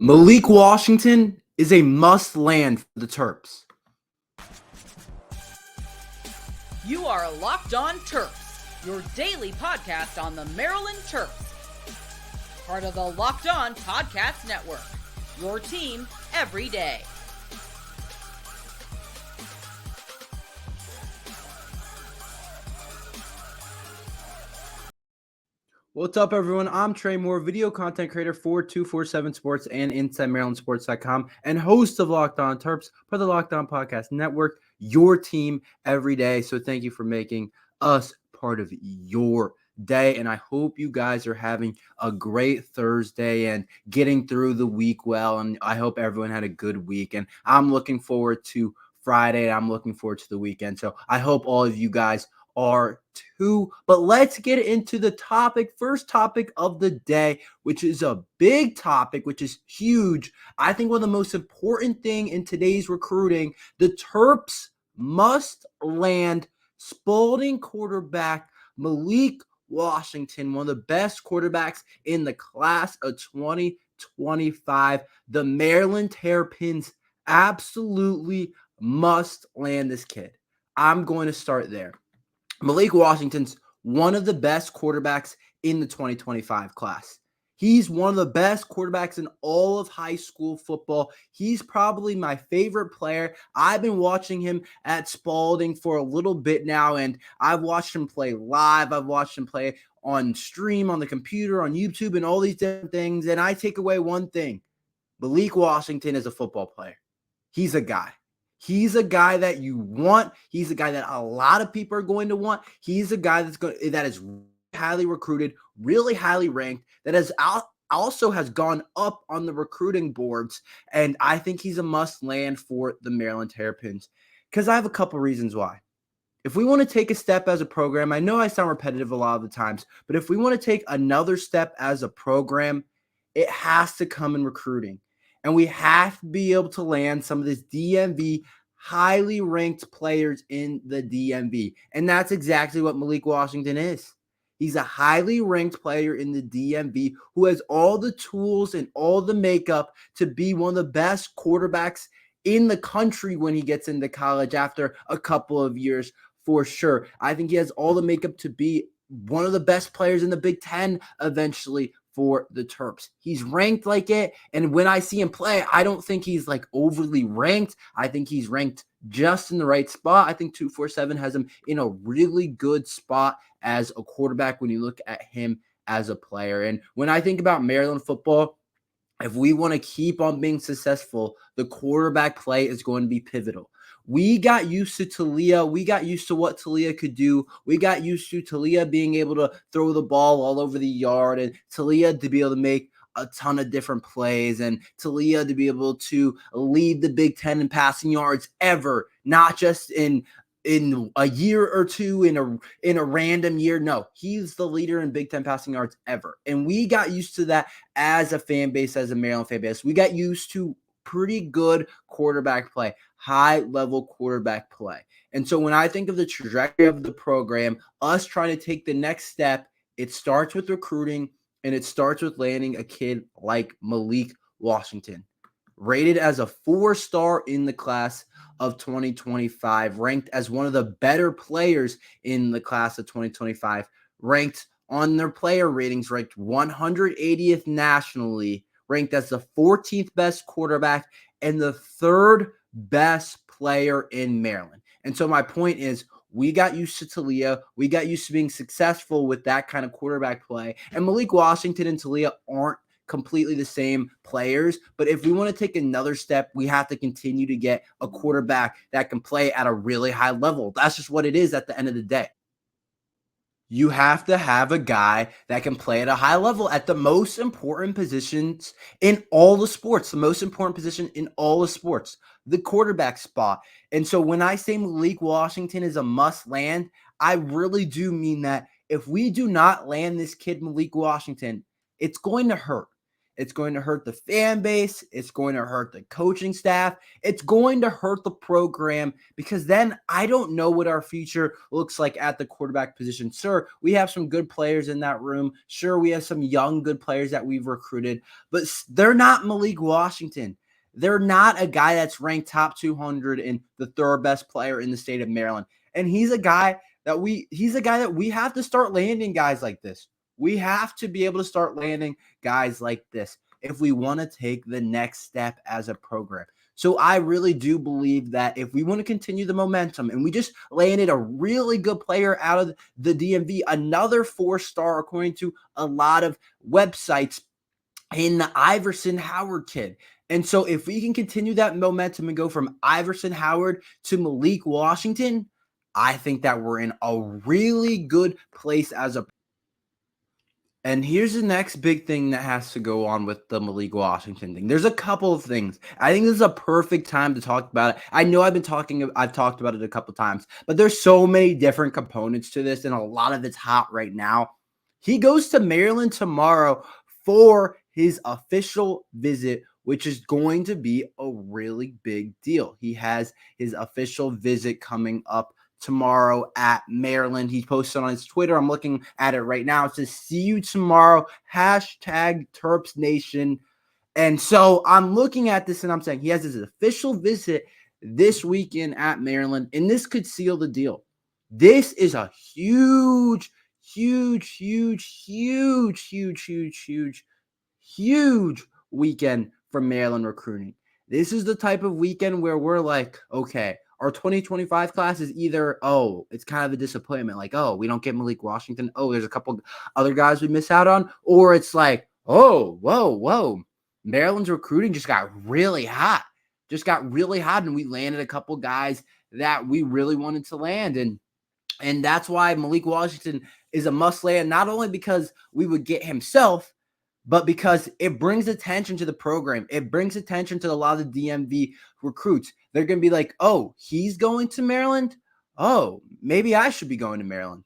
Malik Washington is a must-land for the Terps. You are Locked On Terps, your daily podcast on the Maryland Terps. Part of the Locked On Podcast Network, your team every day. What's up, everyone? I'm Tre Moore, video content creator for 247 Sports and InsideMarylandSports.com, and host of Locked On Terps for the Locked On Podcast Network, your team every day. So thank you for making us part of your day, and I hope you guys are having a great Thursday and getting through the week well, and I hope everyone had a good week, and I'm looking forward to Friday, and I'm looking forward to the weekend. So I hope all of you guys are too. But let's get into the first topic of the day, which is a big topic, which is huge. I think one of the most important thing in today's recruiting, the Terps must land Spalding quarterback Malik Washington, one of the best quarterbacks in the class of 2025. The Maryland Terrapins absolutely must land this kid. I'm going to start there. Malik Washington's one of the best quarterbacks in the 2025 class. He's one of the best quarterbacks in all of high school football. He's probably my favorite player. I've been watching him at Spalding for a little bit now, and I've watched him play live. I've watched him play on stream, on the computer, on YouTube, and all these different things. And I take away one thing. Malik Washington is a football player. He's a guy. He's a guy that you want. He's a guy that a lot of people are going to want. He's a guy that is highly recruited, really highly ranked, that also has gone up on the recruiting boards. And I think he's a must land for the Maryland Terrapins because I have a couple reasons why. If we want to take a step as a program, I know I sound repetitive a lot of the times, but if we want to take another step as a program, it has to come in recruiting. And we have to be able to land some of these DMV highly ranked players in the DMV. And that's exactly what Malik Washington is. He's a highly ranked player in the DMV who has all the tools and all the makeup to be one of the best quarterbacks in the country when he gets into college after a couple of years, for sure. I think he has all the makeup to be one of the best players in the Big Ten eventually for the Terps. He's ranked like it, and when I see him play, I don't think he's like overly ranked. I think he's ranked just in the right spot. I think 247 has him in a really good spot as a quarterback when you look at him as a player. And when I think about Maryland football, if we want to keep on being successful, the quarterback play is going to be pivotal. We got used to Talia. We got used to what Talia could do. We got used to Talia being able to throw the ball all over the yard and Talia to be able to make a ton of different plays and Talia to be able to lead the Big Ten in passing yards ever, not just in a year or two, in a random year. No, he's the leader in Big Ten passing yards ever. And we got used to that as a fan base, as a Maryland fan base. We got used to pretty good quarterback play, high-level quarterback play. And so when I think of the trajectory of the program, us trying to take the next step, it starts with recruiting, and it starts with landing a kid like Malik Washington, rated as a 4-star in the class of 2025, ranked as one of the better players in the class of 2025, ranked on their player ratings, ranked 180th nationally, ranked as the 14th best quarterback and the 3rd best player in Maryland. And so my point is, we got used to Talia. We got used to being successful with that kind of quarterback play. And Malik Washington and Talia aren't completely the same players. But if we want to take another step, we have to continue to get a quarterback that can play at a really high level. That's just what it is at the end of the day. You have to have a guy that can play at a high level at the most important positions in all the sports, the most important position in all the sports, the quarterback spot. And so when I say Malik Washington is a must land, I really do mean that. If we do not land this kid, Malik Washington, it's going to hurt. It's going to hurt the fan base. It's going to hurt the coaching staff. It's going to hurt the program because then I don't know what our future looks like at the quarterback position. Sure, we have some good players in that room. Sure, we have some young good players that we've recruited, but they're not Malik Washington. They're not a guy that's ranked top 200 and the third best player in the state of Maryland. And he's a guy that we have to start landing guys like this. We have to be able to start landing guys like this if we want to take the next step as a program. So I really do believe that if we want to continue the momentum, and we just landed a really good player out of the DMV, another 4-star according to a lot of websites, in the Iverson Howard kid. And so if we can continue that momentum and go from Iverson Howard to Malik Washington, I think that we're in a really good place as a. And here's the next big thing that has to go on with the Malik Washington thing. There's a couple of things. I think this is a perfect time to talk about it. I know I've talked about it a couple times, but there's so many different components to this, and a lot of it's hot right now. He goes to Maryland tomorrow for his official visit, which is going to be a really big deal. He has his official visit coming up tomorrow at Maryland. He posted on his Twitter. I'm looking at it right now. It says, "See you tomorrow, #Terps Nation." And so I'm looking at this and I'm saying he has his official visit this weekend at Maryland, and this could seal the deal. This is a huge weekend for Maryland recruiting. This is the type of weekend where we're like, okay, our 2025 class is either, it's kind of a disappointment. Like, we don't get Malik Washington. There's a couple other guys we miss out on. Or it's like, whoa. Maryland's recruiting just got really hot. And we landed a couple guys that we really wanted to land. And that's why Malik Washington is a must land, not only because we would get himself, but because it brings attention to the program. It brings attention to a lot of the DMV recruits. They're going to be like, he's going to Maryland? Maybe I should be going to Maryland.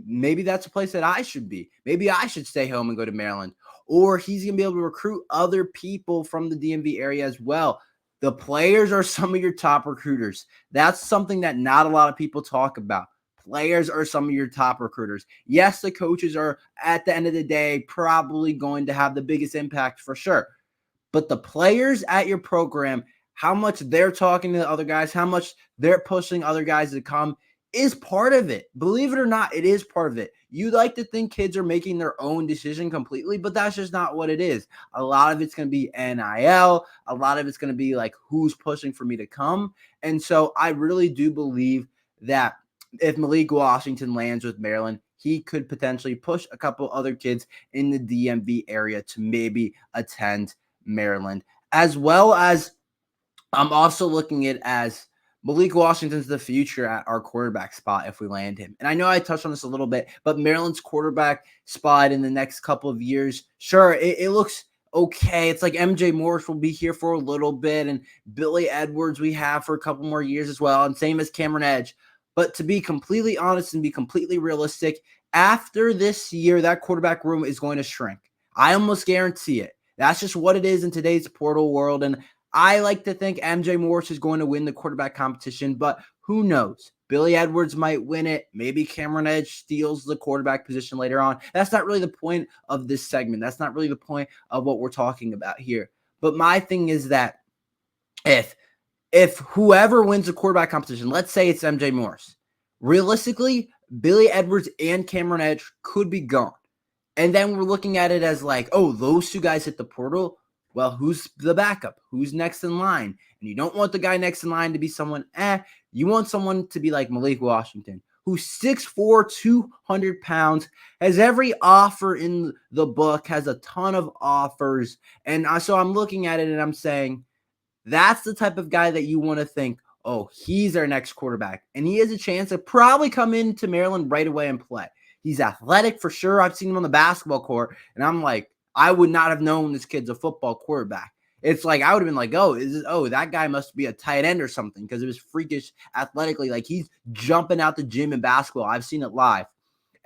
Maybe that's a place that I should be. Maybe I should stay home and go to Maryland. Or he's going to be able to recruit other people from the DMV area as well. The players are some of your top recruiters. That's something that not a lot of people talk about. Players are some of your top recruiters. Yes, the coaches are, at the end of the day, probably going to have the biggest impact for sure. But the players at your program, how much they're talking to the other guys, how much they're pushing other guys to come is part of it. Believe it or not, it is part of it. You like to think kids are making their own decision completely, but that's just not what it is. A lot of it's going to be NIL. A lot of it's going to be like, who's pushing for me to come? And so I really do believe that if Malik Washington lands with Maryland, he could potentially push a couple other kids in the DMV area to maybe attend Maryland. As well as I'm also looking at as Malik Washington's the future at our quarterback spot if we land him. And I know I touched on this a little bit, but Maryland's quarterback spot in the next couple of years, sure, it looks okay. It's like MJ Morris will be here for a little bit, and Billy Edwards we have for a couple more years as well, and same as Cameron Edge. But to be completely honest and be completely realistic, after this year, that quarterback room is going to shrink. I almost guarantee it. That's just what it is in today's portal world. And I like to think MJ Morris is going to win the quarterback competition, but who knows? Billy Edwards might win it. Maybe Cameron Edge steals the quarterback position later on. That's not really the point of this segment. That's not really the point of what we're talking about here. But my thing is that if whoever wins the quarterback competition, let's say it's MJ Morris, realistically, Billy Edwards and Cameron Edge could be gone. And then we're looking at it as like, those two guys hit the portal. Well, who's the backup? Who's next in line? And you don't want the guy next in line to be someone, you want someone to be like Malik Washington, who's 6'4", 200 pounds, has every offer in the book, has a ton of offers. And so I'm looking at it and I'm saying, that's the type of guy that you want to think, he's our next quarterback. And he has a chance to probably come into Maryland right away and play. He's athletic for sure. I've seen him on the basketball court. And I'm like, I would not have known this kid's a football quarterback. It's like, I would have been like, that guy must be a tight end or something because it was freakish athletically. Like he's jumping out the gym in basketball. I've seen it live.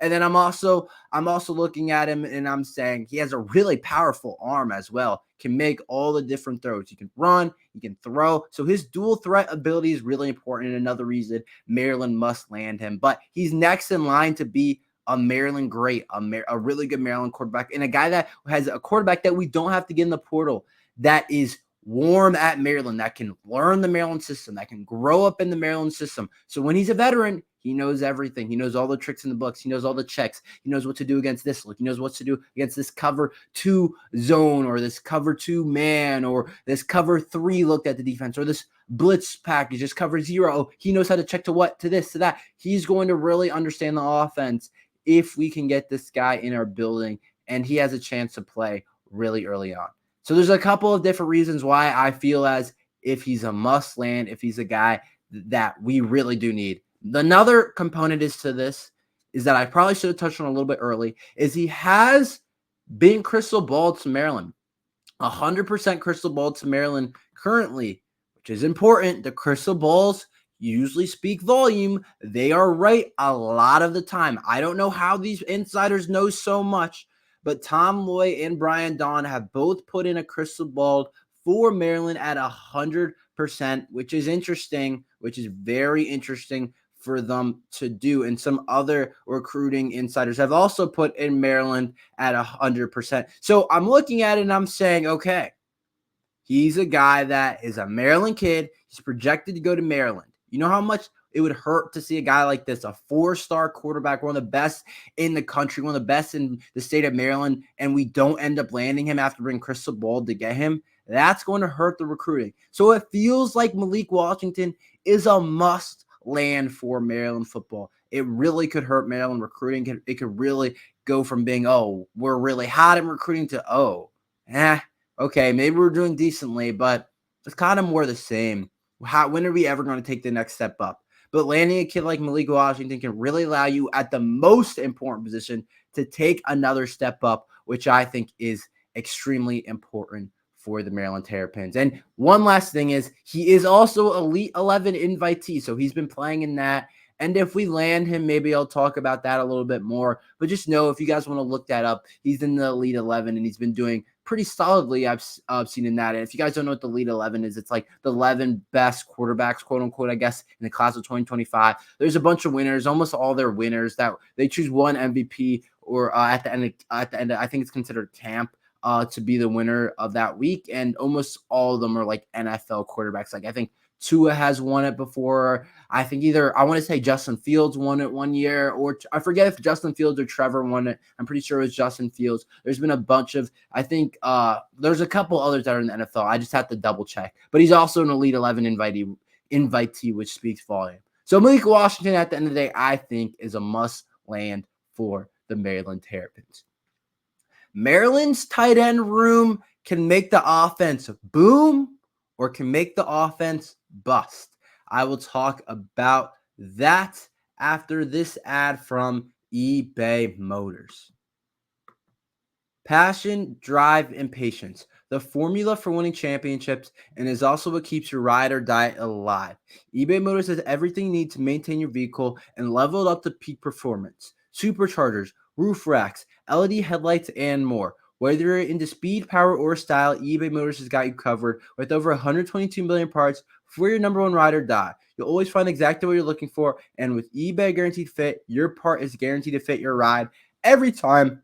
And then I'm also looking at him and I'm saying he has a really powerful arm as well. Can make all the different throws. He can run, he can throw. So his dual threat ability is really important. And another reason Maryland must land him. But he's next in line to be a Maryland great, a really good Maryland quarterback, and a guy that has a quarterback that we don't have to get in the portal, that is warm at Maryland, that can learn the Maryland system, that can grow up in the Maryland system. So when he's a veteran, he knows everything. He knows all the tricks in the books. He knows all the checks. He knows what to do against this look. He knows what to do against this cover 2 zone or this cover 2 man or this cover 3 look at the defense or this blitz package, just cover 0. He knows how to check to what, to this, to that. He's going to really understand the offense if we can get this guy in our building, and he has a chance to play really early on. So there's a couple of different reasons why I feel as if he's a must land, if he's a guy that we really do need. Another component is that I probably should have touched on a little bit early, is he has been crystal balled to Maryland. 100% crystal balled to Maryland currently, which is important. The crystal balls usually speak volume. They are right a lot of the time. I don't know how these insiders know so much, but Tom Loy and Brian Dawn have both put in a crystal ball for Maryland at 100%, which is interesting, which is very interesting for them to do. And some other recruiting insiders have also put in Maryland at 100%. So I'm looking at it and I'm saying, okay, he's a guy that is a Maryland kid. He's projected to go to Maryland. You know how much it would hurt to see a guy like this, a 4-star quarterback, one of the best in the country, one of the best in the state of Maryland, and we don't end up landing him after being crystal balled to get him? That's going to hurt the recruiting. So it feels like Malik Washington is a must land for Maryland football. It really could hurt Maryland recruiting. It could really go from being, oh, we're really hot in recruiting to, okay, maybe we're doing decently, but it's kind of more the same. When are we ever going to take the next step up? But landing a kid like Malik Washington can really allow you at the most important position to take another step up, which I think is extremely important for the Maryland Terrapins. And one last thing is he is also Elite 11 invitee, so he's been playing in that. And if we land him, maybe I'll talk about that a little bit more. But just know, if you guys want to look that up, he's in the Elite 11, and he's been doing pretty solidly, I've seen in that. And if you guys don't know what the Elite 11 is, it's like the 11 best quarterbacks, quote unquote, I guess, in the class of 2025. There's a bunch of winners, almost all their winners, that they choose one MVP or at the end, I think it's considered camp to be the winner of that week. And almost all of them are like NFL quarterbacks. Like I think Tua has won it before. I think I want to say Justin Fields won it one year, or I forget if Justin Fields or Trevor won it. I'm pretty sure it was Justin Fields. There's been a bunch of, I think there's a couple others that are in the NFL. I just have to double check. But he's also an Elite 11 invitee, which speaks volume. So Malik Washington, at the end of the day, I think is a must land for the Maryland Terrapins. Maryland's tight end room can make the offense boom or can make the offense bust. I will talk about that after this ad from eBay Motors. Passion, drive, and patience. The formula for winning championships, and is also what keeps your ride or die alive. eBay Motors has everything you need to maintain your vehicle and level it up to peak performance. Superchargers, roof racks, LED headlights, and more. Whether you're into speed, power, or style, eBay Motors has got you covered with over 122 million parts for your number one ride or die. You'll always find exactly what you're looking for, and with eBay Guaranteed Fit, your part is guaranteed to fit your ride every time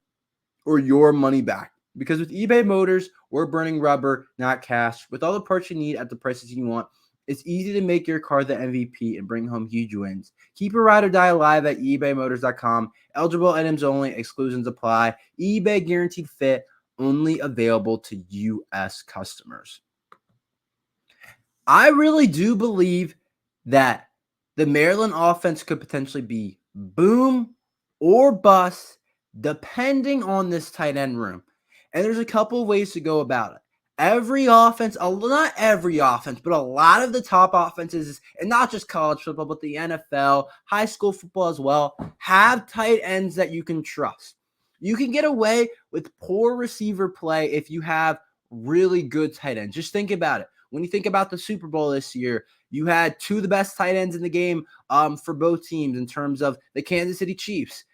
or your money back. Because with eBay Motors, we're burning rubber, not cash. With all the parts you need at the prices you want, it's easy to make your car the MVP and bring home huge wins. Keep your ride or die alive at ebaymotors.com. Eligible items only. Exclusions apply. eBay Guaranteed Fit, only available to U.S. customers. I really do believe that the Maryland offense could potentially be boom or bust depending on this tight end room. And there's a couple of ways to go about it. Every offense, not every offense, but a lot of the top offenses, and not just college football, but the NFL, high school football as well, have tight ends that you can trust. You can get away with poor receiver play if you have really good tight ends. Just think about it. When you think about the Super Bowl this year, you had two of the best tight ends in the game for both teams in terms of the Kansas City Chiefs.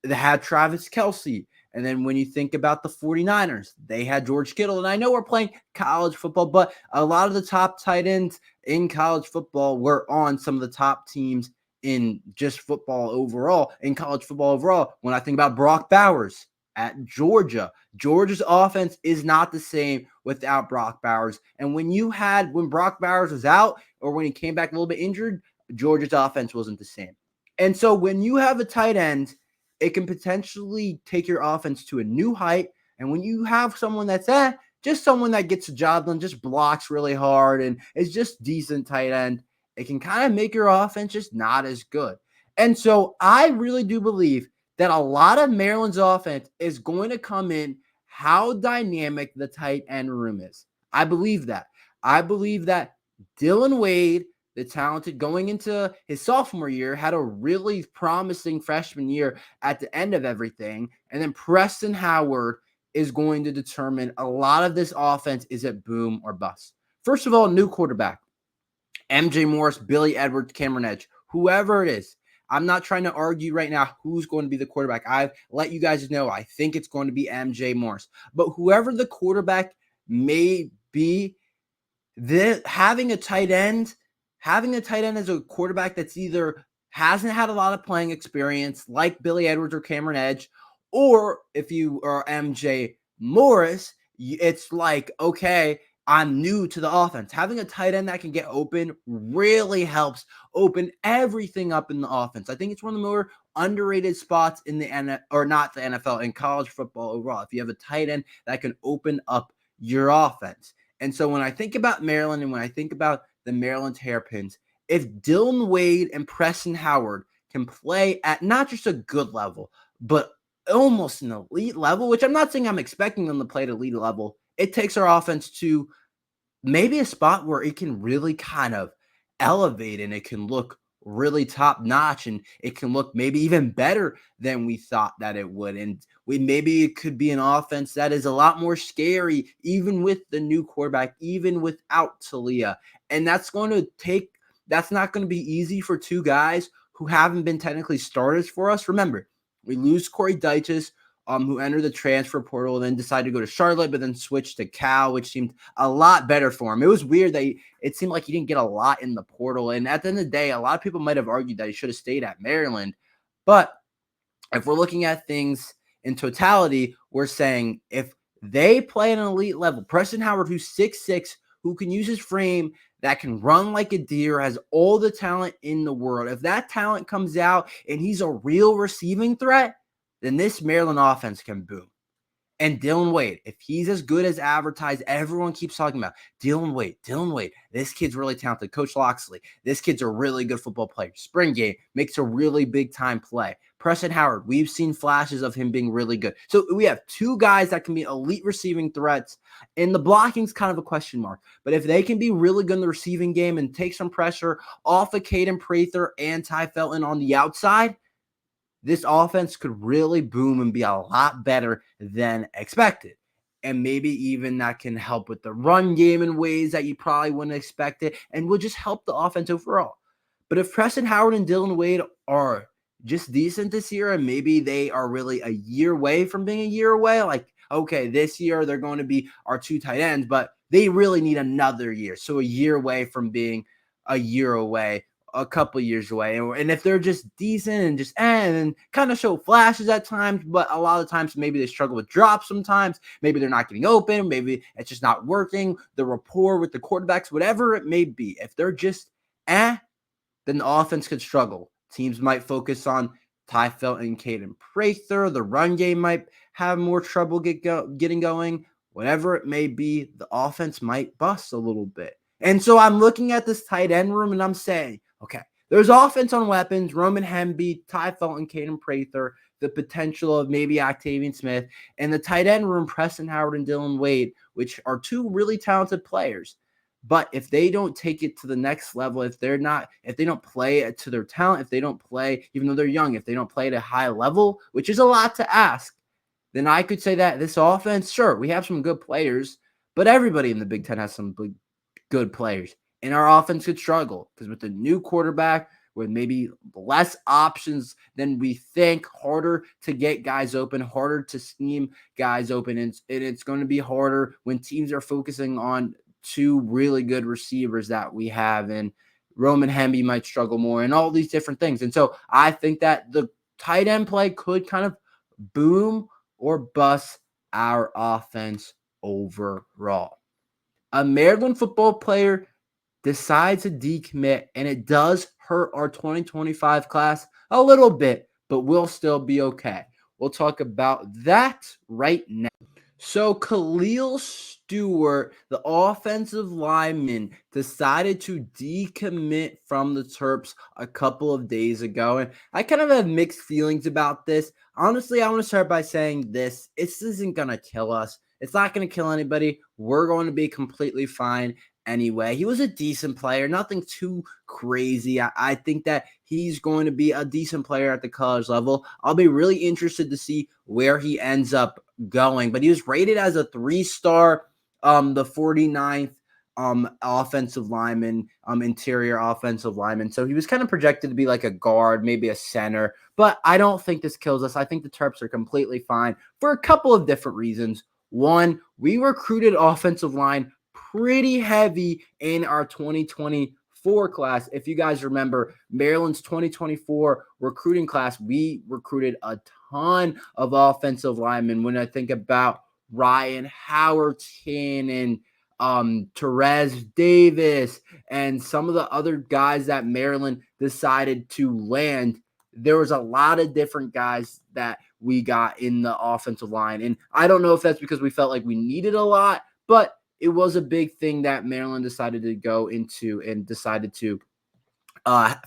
they had Travis Kelce. And then when you think about the 49ers, they had George Kittle. And I know we're playing college football, but a lot of the top tight ends in college football were on some of the top teams in just football overall, in college football overall. When I think about Brock Bowers at Georgia, Georgia's offense is not the same without Brock Bowers. And when Brock Bowers was out or when he came back a little bit injured, Georgia's offense wasn't the same. And so when you have a tight end, it can potentially take your offense to a new height. And when you have someone that's just someone that gets the job done, just blocks really hard and is just decent tight end, it can kind of make your offense just not as good. And so I really do believe that a lot of Maryland's offense is going to come in how dynamic the tight end room is. I believe that. I believe that Dylan Wade, the talented, going into his sophomore year, had a really promising freshman year at the end of everything. And then Preston Howard is going to determine a lot of this offense. Is it boom or bust? First of all, new quarterback. MJ Morris, Billy Edwards, Cameron Edge, whoever it is. I'm not trying to argue right now who's going to be the quarterback. I've let you guys know I think it's going to be MJ Morris. But whoever the quarterback may be, having a tight end as a quarterback that's either hasn't had a lot of playing experience like Billy Edwards or Cameron Edge, or if you are MJ Morris, it's like, okay, I'm new to the offense. Having a tight end that can get open really helps open everything up in the offense. I think it's one of the more underrated spots in the NFL, in college football overall. If you have a tight end that can open up your offense. And so when I think about Maryland and when I think about the Maryland Terrapins, if Dylan Wade and Preston Howard can play at not just a good level, but almost an elite level, which I'm not saying I'm expecting them to play at elite level, it takes our offense to maybe a spot where it can really kind of elevate and it can look really top notch and it can look maybe even better than we thought that it would. And maybe it could be an offense that is a lot more scary, even with the new quarterback, even without Talia. And that's not going to be easy for two guys who haven't been technically starters for us. Remember, we lose Corey Dyches, who entered the transfer portal and then decided to go to Charlotte, but then switched to Cal, which seemed a lot better for him. It was weird that it seemed like he didn't get a lot in the portal. And at the end of the day, a lot of people might have argued that he should have stayed at Maryland. But if we're looking at things in totality, we're saying if they play at an elite level, Preston Howard, who's 6'6", who can use his frame, that can run like a deer, has all the talent in the world. If that talent comes out and he's a real receiving threat, then this Maryland offense can boom. And Dylan Wade, if he's as good as advertised, everyone keeps talking about Dylan Wade. This kid's really talented. Coach Loxley, this kid's a really good football player. Spring game makes a really big time play. Preston Howard, we've seen flashes of him being really good. So we have two guys that can be elite receiving threats, and the blocking's kind of a question mark. But if they can be really good in the receiving game and take some pressure off of Caden Prather and Ty Felton on the outside, this offense could really boom and be a lot better than expected. And maybe even that can help with the run game in ways that you probably wouldn't expect it and will just help the offense overall. But if Preston Howard and Dylan Wade are just decent this year and maybe they are really a year away from being a year away, like, okay, this year they're going to be our two tight ends, but they really need another year. So a year away from being a year away, a couple years away. And if they're just decent and just and kind of show flashes at times, but a lot of times maybe they struggle with drops sometimes, maybe they're not getting open, maybe it's just not working, the rapport with the quarterbacks, whatever it may be. If they're just then the offense could struggle. Teams might focus on Ty Felton and Caden Prather. The run game might have more trouble getting going. Whatever it may be, the offense might bust a little bit. And so I'm looking at this tight end room and I'm saying, okay, there's offense on weapons, Roman Hemby, Ty Felton, Caden Prather, the potential of maybe Octavian Smith, and the tight end room, Preston Howard and Dylan Wade, which are two really talented players. But if they don't take it to the next level, if they don't play to their talent, if they don't play, even though they're young, if they don't play at a high level, which is a lot to ask, then I could say that this offense, sure, we have some good players, but everybody in the Big Ten has some good players. And our offense could struggle because with the new quarterback, with maybe less options than we think, harder to get guys open, harder to scheme guys open. And it's going to be harder when teams are focusing on two really good receivers that we have. And Roman Hemby might struggle more and all these different things. And so I think that the tight end play could kind of boom or bust our offense overall. A Maryland football player decides to decommit, and it does hurt our 2025 class a little bit, but we'll still be okay. We'll talk about that right now. So Khalil Stewart, the offensive lineman, decided to decommit from the Terps a couple of days ago. And I kind of have mixed feelings about this. Honestly, I want to start by saying this. This isn't going to kill us. It's not going to kill anybody. We're going to be completely fine anyway. He was a decent player, nothing too crazy. I think that he's going to be a decent player at the college level. I'll be really interested to see where he ends up going, but he was rated as a 3-star, the 49th offensive lineman, interior offensive lineman. So he was kind of projected to be like a guard, maybe a center, but I don't think this kills us. I think the Terps are completely fine for a couple of different reasons. One, we recruited offensive line pretty heavy in our 2024 class. If you guys remember Maryland's 2024 recruiting class, we recruited a ton of offensive linemen. When I think about Ryan Howerton and Therese Davis and some of the other guys that Maryland decided to land, there was a lot of different guys that we got in the offensive line. And I don't know if that's because we felt like we needed a lot, but it was a big thing that Maryland decided to go into and decided to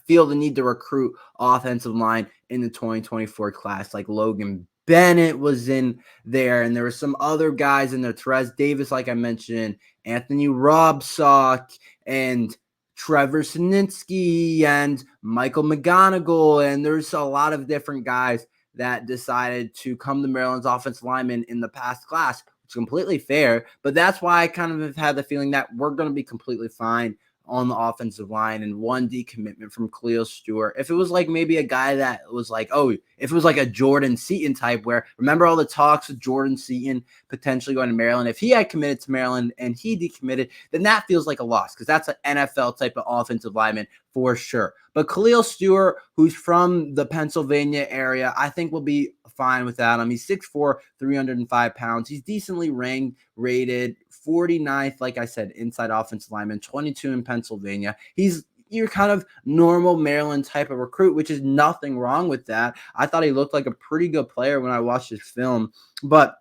feel the need to recruit offensive line in the 2024 class. Like Logan Bennett was in there, and there were some other guys in there. Therese Davis, like I mentioned, Anthony Robsock, and Trevor Sininsky, and Michael McGonigal, and there's a lot of different guys that decided to come to Maryland's offensive linemen in the past class. It's completely fair, but that's why I kind of have had the feeling that we're going to be completely fine on the offensive line, and one decommitment from Khalil Stewart. If it was like maybe a guy that was like, if it was like a Jordan Seaton type, where remember all the talks with Jordan Seaton potentially going to Maryland, if he had committed to Maryland and he decommitted, then that feels like a loss because that's an NFL type of offensive lineman for sure. But Khalil Stewart, who's from the Pennsylvania area, I think will be fine without him. He's 6'4", 305 pounds. He's decently rated 49th, like I said, inside offensive lineman, 22 in Pennsylvania. He's your kind of normal Maryland type of recruit, which is nothing wrong with that. I thought he looked like a pretty good player when I watched his film, but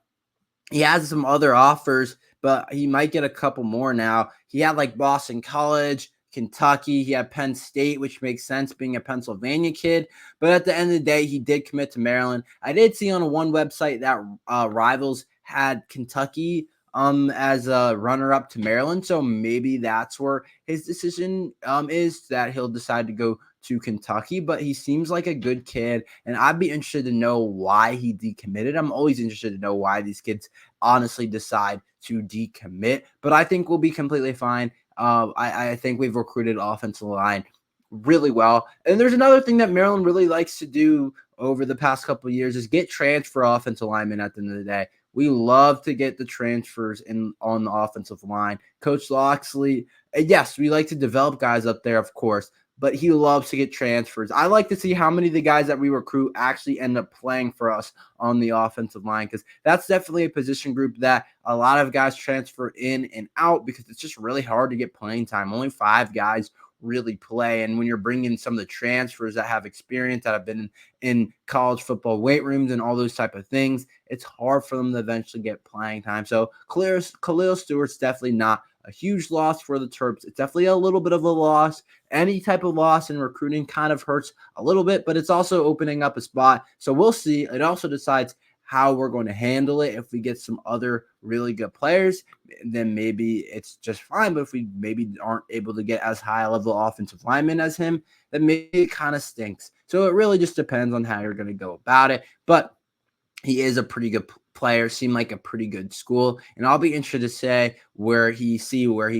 he has some other offers, but he might get a couple more now. He had like Boston College, Kentucky, he had Penn State, which makes sense being a Pennsylvania kid. But at the end of the day, he did commit to Maryland. I did see on one website that Rivals had Kentucky as a runner-up to Maryland. So maybe that's where his decision is, that he'll decide to go to Kentucky. But he seems like a good kid, and I'd be interested to know why he decommitted. I'm always interested to know why these kids honestly decide to decommit. But I think we'll be completely fine. I think we've recruited offensive line really well. And there's another thing that Maryland really likes to do over the past couple of years is get transfer offensive linemen at the end of the day. We love to get the transfers on the offensive line. Coach Loxley, yes, we like to develop guys up there, of course, but he loves to get transfers. I like to see how many of the guys that we recruit actually end up playing for us on the offensive line, because that's definitely a position group that a lot of guys transfer in and out because it's just really hard to get playing time. Only 5 guys really play. And when you're bringing some of the transfers that have experience, that have been in college football weight rooms and all those type of things, it's hard for them to eventually get playing time. So Khalil Stewart's definitely not a huge loss for the Terps. It's definitely a little bit of a loss. Any type of loss in recruiting kind of hurts a little bit, but it's also opening up a spot. So we'll see. It also decides how we're going to handle it. If we get some other really good players, then maybe it's just fine. But if we maybe aren't able to get as high a level offensive lineman as him, then maybe it kind of stinks. So it really just depends on how you're going to go about it. But he is a pretty good player, seemed like a pretty good school. And I'll be interested to say where he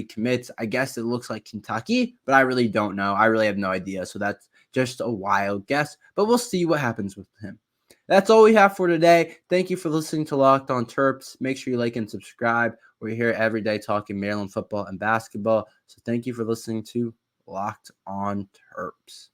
commits. I guess it looks like Kentucky, but I really don't know. I really have no idea. So that's Just a wild guess, but we'll see what happens with him. That's all we have for today. Thank you for listening to Locked On Terps. Make sure you like and subscribe. We're here every day talking Maryland football and basketball. So thank you for listening to Locked On Terps.